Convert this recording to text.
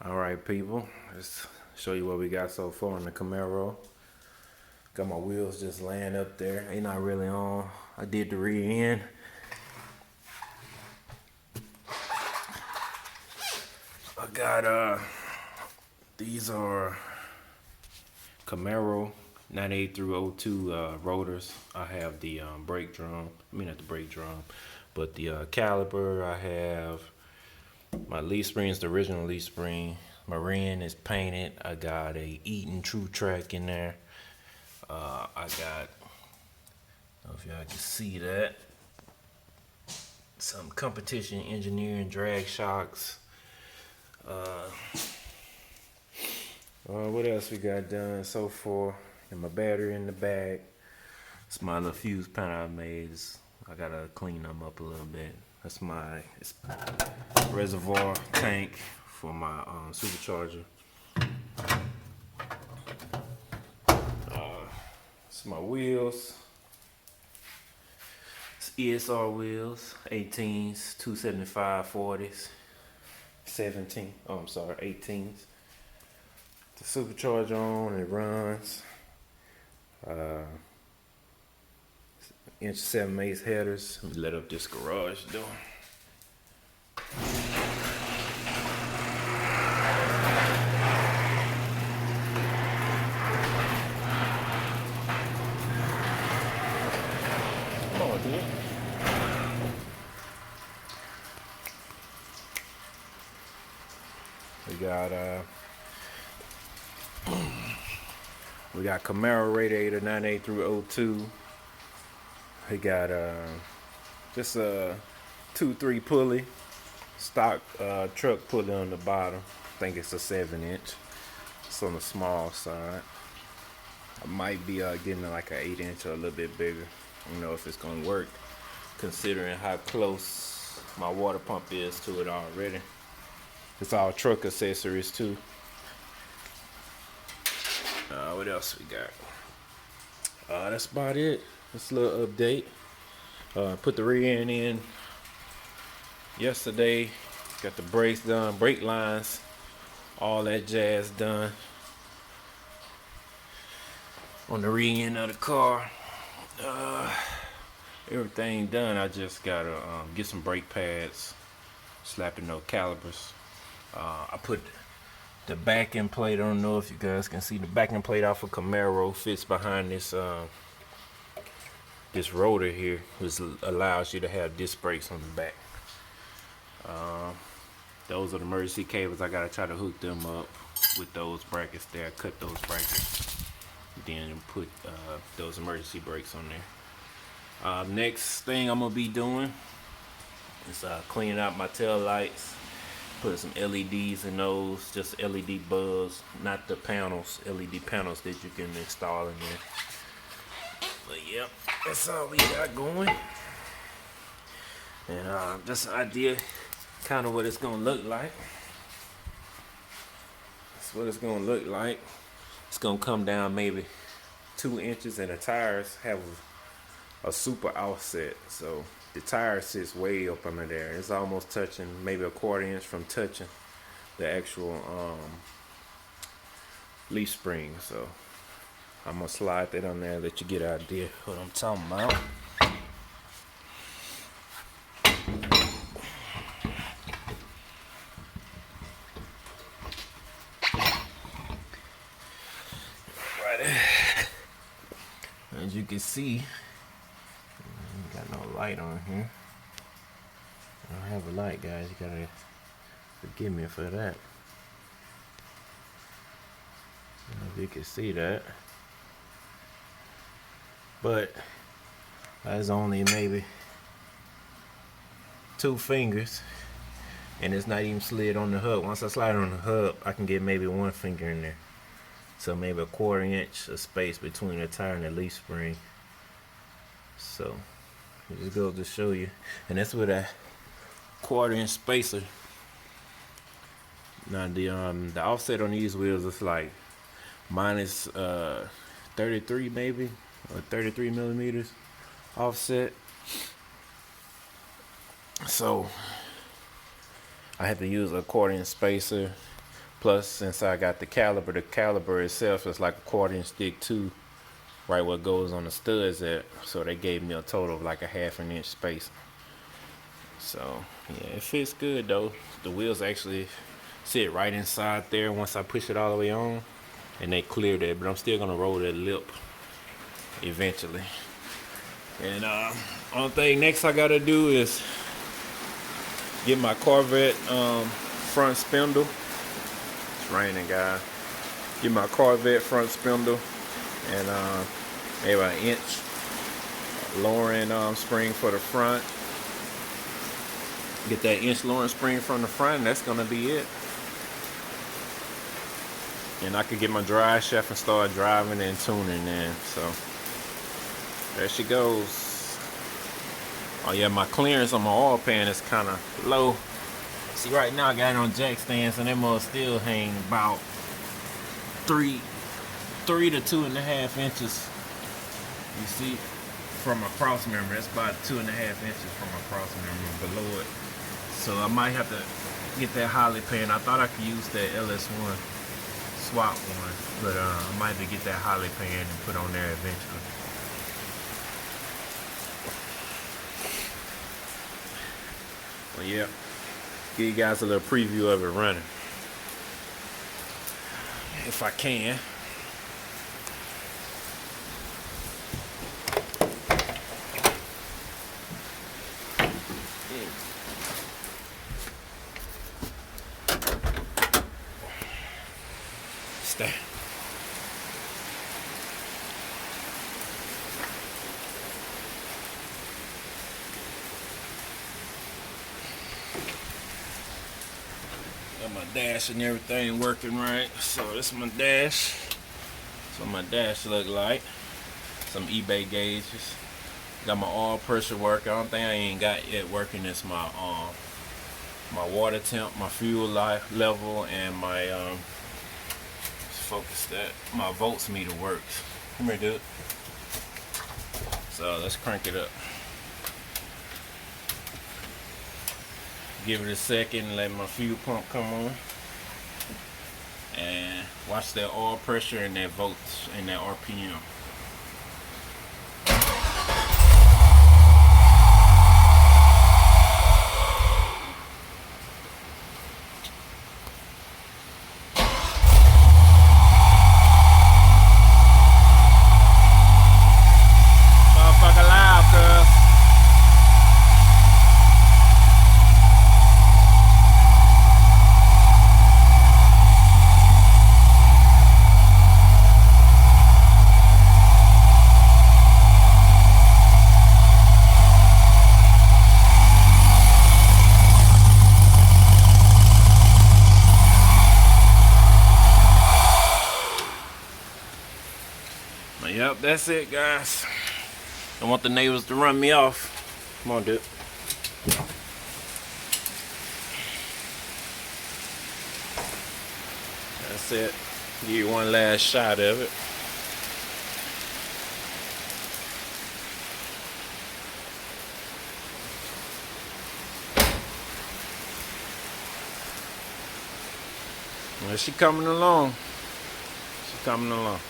All right, people. Let's show you what we got so far in the Camaro. Got my wheels just laying up there. They not really on. I did the rear end. I got these are Camaro 98 through 02 rotors. I have the brake drum. I mean not the brake drum, but the caliper. I have my leaf spring is the original leaf spring. My rim is painted. I got a Eaton Tru Trac in there. I got, I don't know if y'all can see that, some competition engineering drag shocks. What else we got done so far? And my battery in the bag. It's my little fuse panel I made. I gotta clean them up a little bit. That's my reservoir tank for my supercharger. It's my wheels. It's ESR wheels, 18s, 275 40s, 17. Oh, I'm sorry, 18s. The supercharger on, it runs. Inch 7/8 headers. Let me let up this garage door. Come on, dude. We got Camaro radiator 98 through 02. We got just a 2-3 pulley, stock truck pulley on the bottom. I think it's a 7-inch. It's on the small side. I might be getting like an 8-inch or a little bit bigger. I don't know if it's gonna work, considering how close my water pump is to it already. It's all truck accessories too. What else we got? That's about it. Just a little update. Put the rear end in yesterday. Got the brakes done, brake lines, all that jazz done on the rear end of the car. Everything done. I just gotta get some brake pads, slapping those calipers. I put the backing plate. I don't know if you guys can see the backing plate off of Camaro. Fits behind this this rotor here, which allows you to have disc brakes on the back. Those are the emergency cables. I gotta try to hook them up with those brackets there. Cut those brackets, then put those emergency brakes on there. Next thing I'm gonna be doing is cleaning out my tail lights. Put some LEDs in those, just LED bulbs, not the panels, LED panels that you can install in there. But yep, that's all we got going. And just an idea, kind of what it's gonna look like. That's what it's gonna look like. It's gonna come down maybe 2 inches, and the tires have a super offset, so the tire sits way up under there. It's almost touching, maybe a 1/4 inch from touching the actual leaf spring. So I'm gonna slide that on there, let you get an idea what I'm talking about. Right. As you can see, got no light on here. I don't have a light, guys. You gotta forgive me for that. I don't know if you can see that, but that's only maybe 2 fingers, and it's not even slid on the hub. Once I slide on the hub, I can get maybe 1 finger in there, so maybe a 1/4 inch of space between the tire and the leaf spring. So it just goes to show you, and that's with a 1/4 inch spacer. Now the offset on these wheels is like minus 33 maybe, or 33 millimeters offset. So I have to use a 1/4 inch spacer Plus, since I got the caliper itself is like a 1/4 inch thick too, right where it goes on the studs at. So they gave me a total of like a 1/2 inch space. So yeah, it fits good though. The wheels actually sit right inside there once I push it all the way on, and they cleared it. But I'm still gonna roll that lip eventually. And only thing next I gotta do is get my Corvette front spindle. It's raining, guys. Get my Corvette front spindle and maybe an inch lowering spring for the front. Get that inch lowering spring from the front, and that's gonna be it. And I could get my drive shaft and start driving and tuning in. So there she goes. Oh yeah, my clearance on my oil pan is kind of low. See, right now I got it on jack stands, and it must still hang about 3 to 2.5 inches. You see, from a cross member, it's about 2.5 inches from a cross member below it. So I might have to get that Holly pan. I thought I could use that LS1 swap one, but I might have to get that Holly pan and put on there eventually. Well, yeah, give you guys a little preview of it running, if I can. Stay. Got my dash and everything working right. So this is my dash. That's what my dash look like. Some eBay gauges. Got my oil pressure working. Only thing I ain't got yet working is my water temp, my fuel level, and my focus that my volts meter works. Come here, dude. So let's crank it up. Give it a second, let my fuel pump come on, and watch that oil pressure and that volts and that RPM. Motherfucker loud, cuz. Yep, that's it, guys. I want the neighbors to run me off. Come on, dude. That's it. Give you one last shot of it. Well, she coming along. She's coming along.